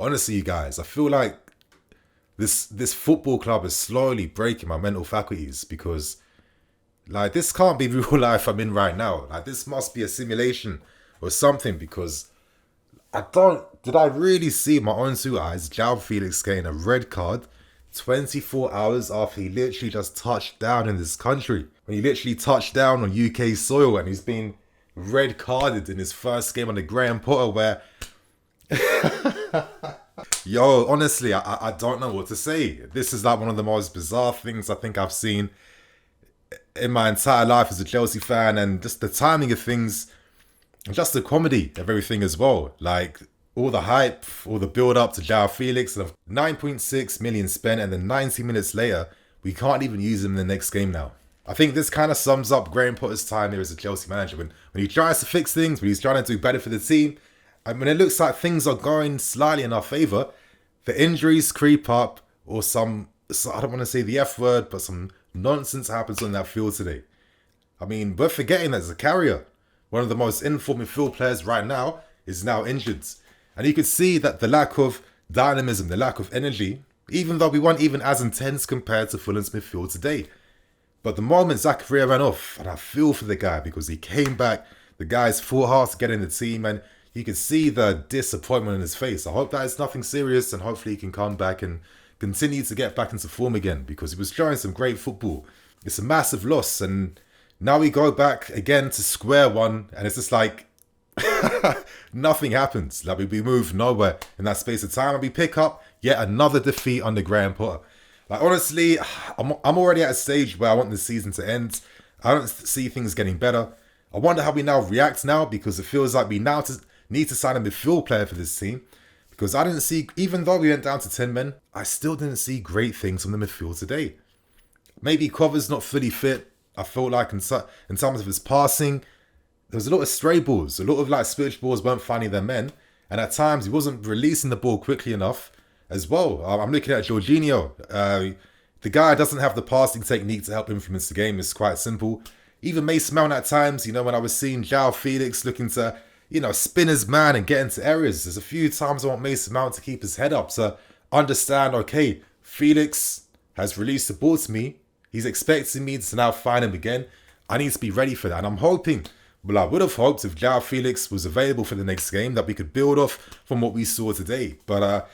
honestly, you guys, I feel like this football club is slowly breaking my mental faculties because, like, this can't be real life I'm in right now. Like, this must be a simulation or something because did I really see my own two eyes Joao Felix getting a red card 24 hours after he literally just touched down in this country? When he literally touched down on UK soil and he's been red carded in his first game under Graham Potter where... Yo, honestly, I don't know what to say. This is like one of the most bizarre things I think I've seen in my entire life as a Chelsea fan, and just the timing of things, and just the comedy of everything as well. Like, all the hype, all the build-up to Joao Felix, and 9.6 million spent, and then 90 minutes later, we can't even use him in the next game now. I think this kind of sums up Graham Potter's time here as a Chelsea manager. When he tries to fix things, when he's trying to do better for the team, and when it looks like things are going slightly in our favour, the injuries creep up, or I don't want to say the F word, but some nonsense happens on that field today. I mean, we're forgetting that Zakaria, one of the most informed midfield players right now, is now injured. And you could see that the lack of dynamism, the lack of energy, even though we weren't even as intense compared to Fulham's midfield today. But the moment Zakaria ran off, and I feel for the guy because he came back, the guy's fought hard to get in the team, and you can see the disappointment in his face. I hope that it's nothing serious, and hopefully he can come back and continue to get back into form again because he was showing some great football. It's a massive loss, and now we go back again to square one, and it's just like nothing happens. Like, we move nowhere in that space of time, and we pick up yet another defeat under Graham Potter. Like, honestly, I'm already at a stage where I want the season to end. I don't see things getting better. I wonder how we now react now, because it feels like we now need to sign a midfield player for this team. Because I didn't see, even though we went down to 10 men, I still didn't see great things from the midfield today. Maybe Cover's not fully fit. I felt like in terms of his passing, there was a lot of stray balls. A lot of like switch balls weren't finding their men. And at times he wasn't releasing the ball quickly enough as well. I'm looking at Jorginho. The guy doesn't have the passing technique to help influence the game. It's quite simple. Even Mason Mount at times, when I was seeing Joao Felix looking to, spin his man and get into areas. There's a few times I want Mason Mount to keep his head up to understand, okay, Felix has released the ball to me. He's expecting me to now find him again. I need to be ready for that. And I'm hoping, well, I would have hoped if Joao Felix was available for the next game that we could build off from what we saw today. But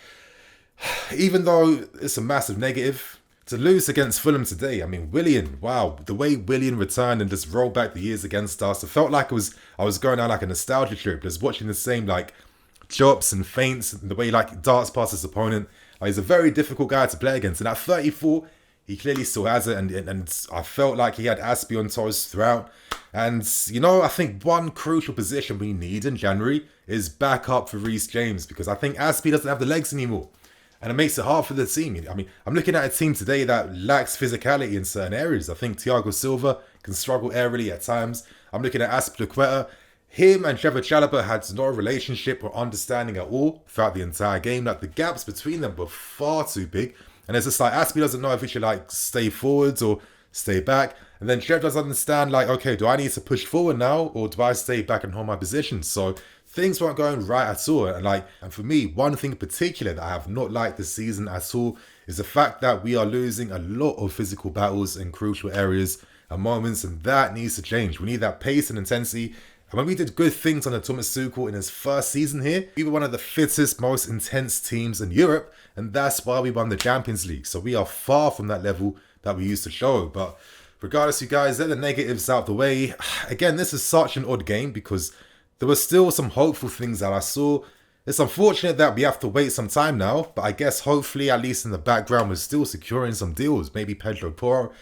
even though it's a massive negative, to lose against Fulham today, I mean, Willian, wow, the way Willian returned and just rolled back the years against us, it felt like I was going on like a nostalgia trip, just watching the same like chops and feints, and the way like darts past his opponent. Like, he's a very difficult guy to play against, and at 34, he clearly still has it, and I felt like he had Azpi on toes throughout. And, I think one crucial position we need in January is backup for Reece James, because I think Azpi doesn't have the legs anymore. And it makes it hard for the team. I mean, I'm looking at a team today that lacks physicality in certain areas. I think Thiago Silva can struggle aerially at times. I'm looking at Azpilicueta. Him and Trevor Chalobah had no relationship or understanding at all throughout the entire game. Like, the gaps between them were far too big. And it's just like, Azpi doesn't know if he should like stay forwards or stay back. And then Trev doesn't understand, like, okay, do I need to push forward now, or do I stay back and hold my position? So things weren't going right at all. And for me, one thing in particular that I have not liked this season at all is the fact that we are losing a lot of physical battles in crucial areas and moments, and that needs to change. We need that pace and intensity. And when we did good things under Thomas Tuchel in his first season here, we were one of the fittest, most intense teams in Europe, and that's why we won the Champions League. So we are far from that level that we used to show. But regardless, you guys, they're the negatives out the way. Again, this is such an odd game because there were still some hopeful things that I saw. It's unfortunate that we have to wait some time now, but I guess hopefully, at least in the background, we're still securing some deals. Maybe Pedro Porro.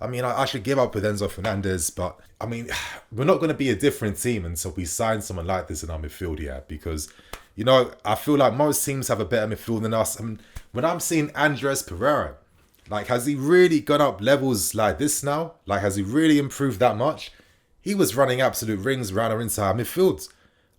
I mean, I should give up with Enzo Fernandez, but I mean, we're not going to be a different team until we sign someone like this in our midfield yet, because, I feel like most teams have a better midfield than us. And when I'm seeing Andres Pereira, like, has he really gone up levels like this now? Like, has he really improved that much? He was running absolute rings around our entire midfield.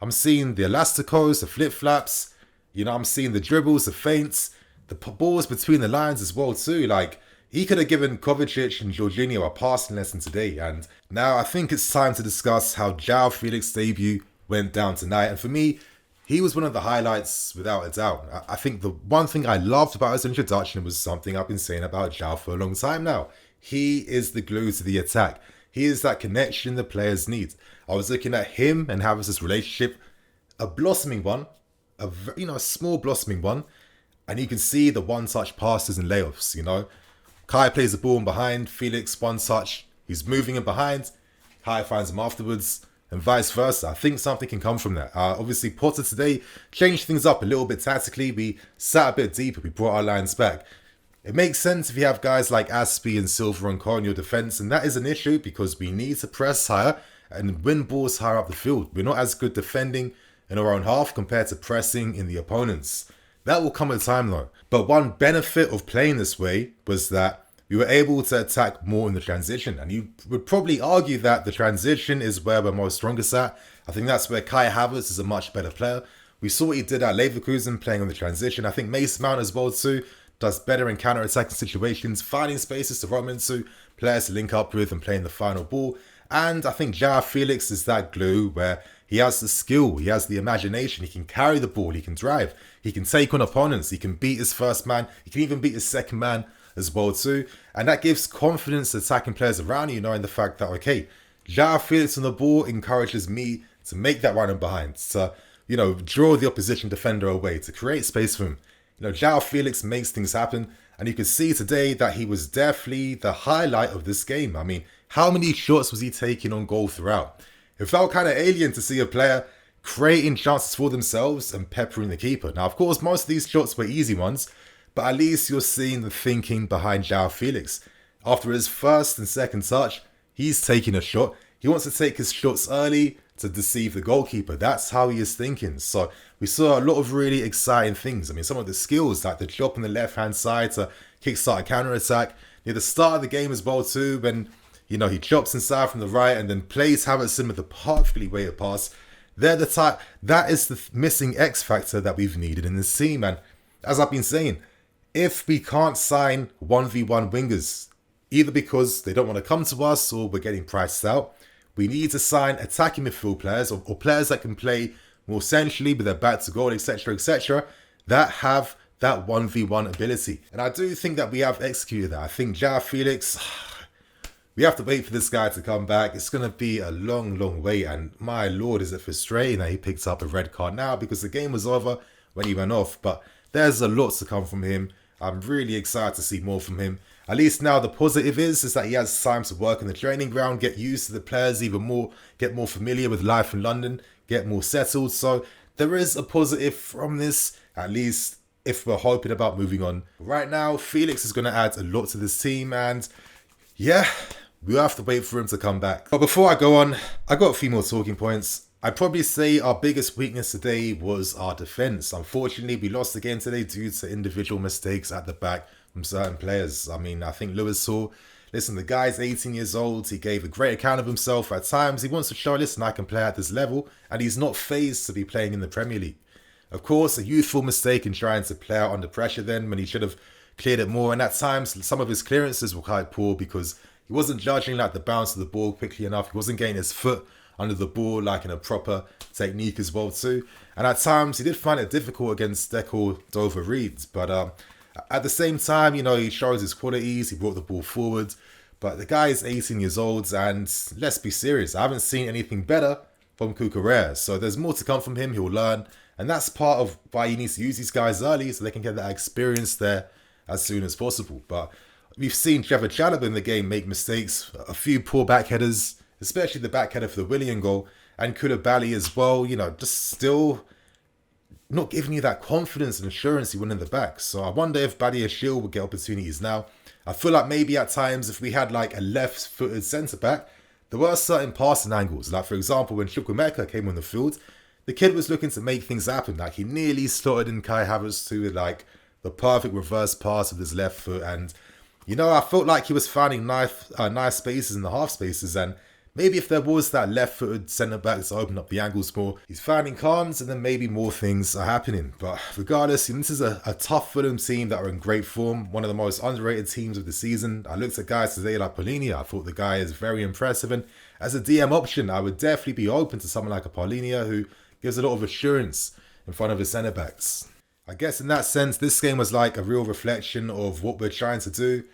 I'm seeing the elasticos, the flip-flaps, I'm seeing the dribbles, the feints, the balls between the lines as well too. Like, he could have given Kovacic and Jorginho a passing lesson today. And now I think it's time to discuss how Joao Felix's debut went down tonight. And for me, he was one of the highlights without a doubt. I think the one thing I loved about his introduction was something I've been saying about Joao for a long time now. He is the glue to the attack. He is that connection the players need. I was looking at him and Havertz's relationship, a blossoming one, a small blossoming one, and you can see the one-touch passes and layoffs. Kai plays the ball in behind, Felix one touch, he's moving in behind, Kai finds him afterwards, and vice versa. I think something can come from that. Obviously, Potter today changed things up a little bit tactically. We sat a bit deeper. We brought our lines back. It makes sense if you have guys like Azpi and Silva and Cole in your defence, and that is an issue because we need to press higher and win balls higher up the field. We're not as good defending in our own half compared to pressing in the opponents. That will come at time though. But one benefit of playing this way was that we were able to attack more in the transition. And you would probably argue that the transition is where we're most strongest at. I think that's where Kai Havertz is a much better player. We saw what he did at Leverkusen playing on the transition. I think Mason Mount as well too does better in counter-attacking situations, finding spaces to run into, players to link up with and playing the final ball. And I think Joao Felix is that glue where he has the skill, he has the imagination, he can carry the ball, he can drive, he can take on opponents, he can beat his first man, he can even beat his second man as well too. And that gives confidence to attacking players around you, knowing the fact that, okay, Joao Felix on the ball encourages me to make that run in behind, to, draw the opposition defender away, to create space for him. Joao Felix makes things happen, and you can see today that he was definitely the highlight of this game. I mean, how many shots was he taking on goal throughout? It felt kind of alien to see a player creating chances for themselves and peppering the keeper. Now, of course, most of these shots were easy ones, but at least you're seeing the thinking behind Joao Felix. After his first and second touch, he's taking a shot. He wants to take his shots early to deceive the goalkeeper. That's how he is thinking. So we saw a lot of really exciting things. I mean, some of the skills, like the drop on the left-hand side to kickstart a counter-attack. Near the start of the game as well too, when he chops inside from the right and then plays Havertz with the perfectly weighted pass. They're the type, that is the missing X factor that we've needed in this team. And as I've been saying, if we can't sign 1v1 wingers, either because they don't want to come to us or we're getting priced out, we need to sign attacking midfield players or players that can play more centrally with their back to goal, etc., that have that 1v1 ability. And I do think that we have executed that. I think Joao Felix, we have to wait for this guy to come back. It's going to be a long, long wait. And my lord, is it frustrating that he picked up a red card now because the game was over when he went off. But there's a lot to come from him. I'm really excited to see more from him. At least now the positive is that he has time to work in the training ground, get used to the players even more, get more familiar with life in London, get more settled. So there is a positive from this, at least if we're hoping about moving on. Right now, Felix is going to add a lot to this team and yeah, we'll have to wait for him to come back. But before I go on, I got a few more talking points. I'd probably say our biggest weakness today was our defence. Unfortunately, we lost again today due to individual mistakes at the back from certain players. I mean, I think Lewis saw, listen, the guy's 18 years old. He gave a great account of himself at times. He wants to show, listen, I can play at this level. And he's not phased to be playing in the Premier League. Of course, a youthful mistake in trying to play out under pressure then when he should have cleared it more. And at times, some of his clearances were quite poor because he wasn't judging like the bounce of the ball quickly enough. He wasn't getting his foot under the ball like in a proper technique as well too. And at times, he did find it difficult against Deco Dover Reed. But at the same time, he shows his qualities. He brought the ball forward. But the guy is 18 years old, and let's be serious, I haven't seen anything better from Cucurella. So there's more to come from him. He'll learn. And that's part of why he needs to use these guys early so they can get that experience there as soon as possible. But we've seen Trevor Chalobah in the game make mistakes, a few poor back headers, especially the back header for the Willian goal, and Koulibaly as well, just still not giving you that confidence and assurance he won in the back. So I wonder if Badiashile will get opportunities now. I feel like maybe at times if we had like a left-footed centre-back, there were certain passing angles. Like for example, when Chukwuemeka came on the field, the kid was looking to make things happen. Like he nearly slotted in Kai Havertz to like the perfect reverse pass with his left foot. And, I felt like he was finding nice spaces in the half spaces. And maybe if there was that left-footed centre-back to open up the angles more, he's finding calms and then maybe more things are happening. But regardless, this is a tough Fulham team that are in great form. One of the most underrated teams of the season. I looked at guys today like Paulinho. I thought the guy is very impressive. And as a DM option, I would definitely be open to someone like a Paulinho who gives a lot of assurance in front of his centre-backs. I guess in that sense, this game was like a real reflection of what we're trying to do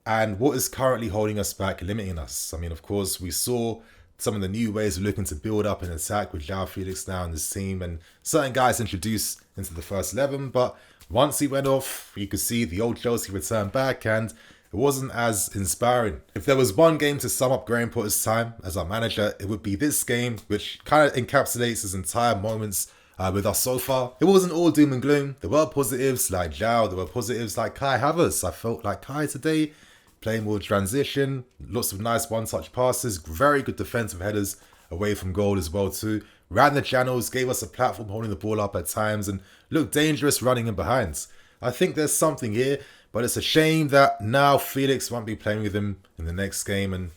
and what is currently holding us back, limiting us. I mean, of course, we saw some of the new ways of looking to build up an attack with Joao Felix now in this team and certain guys introduced into the first 11. But once he went off, you could see the old Chelsea return back and it wasn't as inspiring. If there was one game to sum up Graham Potter's time as our manager, it would be this game, which kind of encapsulates his entire moments with us so far. It wasn't all doom and gloom. There were positives like Joao, there were positives like Kai Havertz. I felt like Kai today, playing more transition, lots of nice one-touch passes, very good defensive headers away from goal as well too. Ran the channels, gave us a platform holding the ball up at times and looked dangerous running in behind. I think there's something here, but it's a shame that now Felix won't be playing with him in the next game and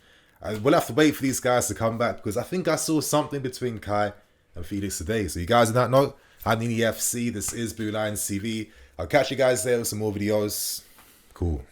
we'll have to wait for these guys to come back because I think I saw something between Kai and Felix today. So you guys on that note, I'm Nini FC, this is BlueLionsTV. I'll catch you guys there with some more videos. Cool.